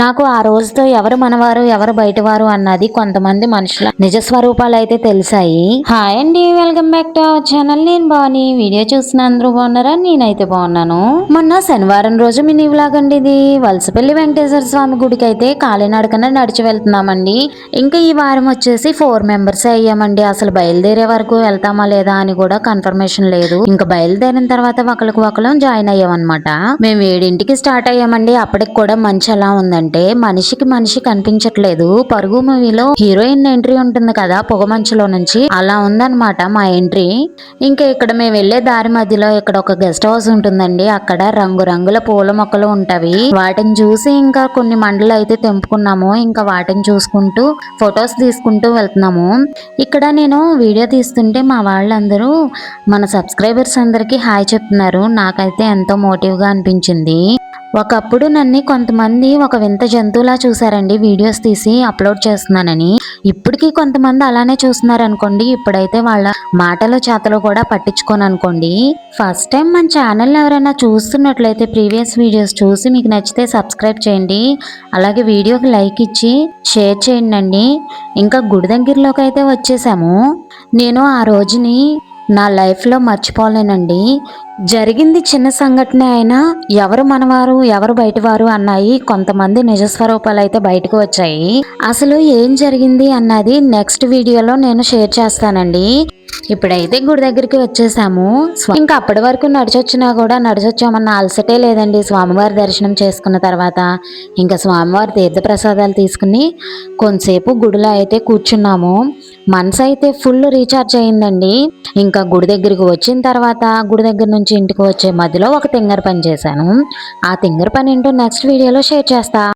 నాకు ఆ రోజుతో ఎవరు మనవారు ఎవరు బయటవారు అన్నది కొంతమంది మనుషుల నిజ స్వరూపాలు అయితే తెలిసాయి. హాయ్ అండి, welcome back to our channel. నేను బాగుని వీడియో చూసిన అందరూ బాగున్నారా? నేనైతే బాగున్నాను. మొన్న శనివారం రోజు మినీ వ్లాగ్ అండి ఇది. వలసపల్లి వెంకటేశ్వర స్వామి గుడికి అయితే కాలినడకన నడిచి వెళ్తున్నామండి. ఇంకా ఈ వారం వచ్చేసి 4 మెంబర్స్ అయ్యామండి. అసలు బయలుదేరే వరకు వెళ్తామా లేదా అని కూడా కన్ఫర్మేషన్ లేదు. ఇంకా బయలుదేరిన తర్వాత ఒకరికి ఒకరు జాయిన్ అయ్యామన్నమాట. మేము 7ంటికి స్టార్ట్ అయ్యామండి. అప్పటికి కూడా మంచి ఎలా ఉందండి అంటే మనిషికి మనిషి కనిపించట్లేదు. పరుగు మూవీలో హీరోయిన్ ఎంట్రీ ఉంటుంది కదా పొగ మంచులో నుంచి, అలా ఉందన్నమాట మా ఎంట్రీ. ఇంకా ఇక్కడ మేము వెళ్లే దారి మధ్యలో ఇక్కడ ఒక గెస్ట్ హౌస్ ఉంటుందండి. అక్కడ రంగురంగుల పూల మొక్కలు ఉంటవి. వాటిని చూసి ఇంకా కొన్ని మండలు అయితే తెంపుకున్నాము. ఇంకా వాటిని చూసుకుంటూ ఫొటోస్ తీసుకుంటూ వెళ్తున్నాము. ఇక్కడ నేను వీడియో తీస్తుంటే మా వాళ్ళందరూ మన సబ్స్క్రైబర్స్ అందరికి హాయ్ చెప్తున్నారు. నాకైతే ఎంతో మోటివ్ గా అనిపించింది. ఒకప్పుడు నన్ను కొంతమంది ఒక వింత జంతువులా చూసారండి, వీడియోస్ తీసి అప్లోడ్ చేస్తున్నానని. ఇప్పటికీ కొంతమంది అలానే చూస్తున్నారు అనుకోండి. ఇప్పుడైతే వాళ్ళ మాటలు చేతలు కూడా పట్టించుకోను అనుకోండి. ఫస్ట్ టైం మన ఛానల్ ఎవరైనా చూస్తున్నట్లయితే ప్రీవియస్ వీడియోస్ చూసి మీకు నచ్చితే సబ్స్క్రైబ్ చేయండి. అలాగే వీడియోకి లైక్ ఇచ్చి షేర్ చేయండి. ఇంకా గుడి దగ్గరలోకి అయితే వచ్చేసాము. నేను ఆ రోజుని నా లైఫ్లో మర్చిపోలేనండి. జరిగింది చిన్న సంఘటన అయినా ఎవరు మనవారు ఎవరు బయటవారు అన్నాయి కొంతమంది నిజస్వరూపాలు అయితే బయటకు వచ్చాయి. అసలు ఏం జరిగింది అన్నది నెక్స్ట్ వీడియోలో నేను షేర్ చేస్తానండి. ఇప్పుడైతే గుడి దగ్గరికి వచ్చేసాము. ఇంకా అప్పటి వరకు నడిచొచ్చినా కూడా నడిచొచ్చామన్న అలసటే లేదండి. స్వామివారి దర్శనం చేసుకున్న తర్వాత ఇంకా స్వామివారి తీర్థ ప్రసాదాలు తీసుకుని కొంతసేపు గుడిలో అయితే కూర్చున్నాము. మనసు అయితే ఫుల్ రీఛార్జ్ అయిందండి. ఇంకా గుడి దగ్గరికి వచ్చిన తర్వాత గుడి దగ్గర నుంచి ఇంటికి వచ్చే మధ్యలో ఒక తింగర పని చేశాను. ఆ తింగర పని ఏంటో నెక్స్ట్ వీడియోలో షేర్ చేస్తా.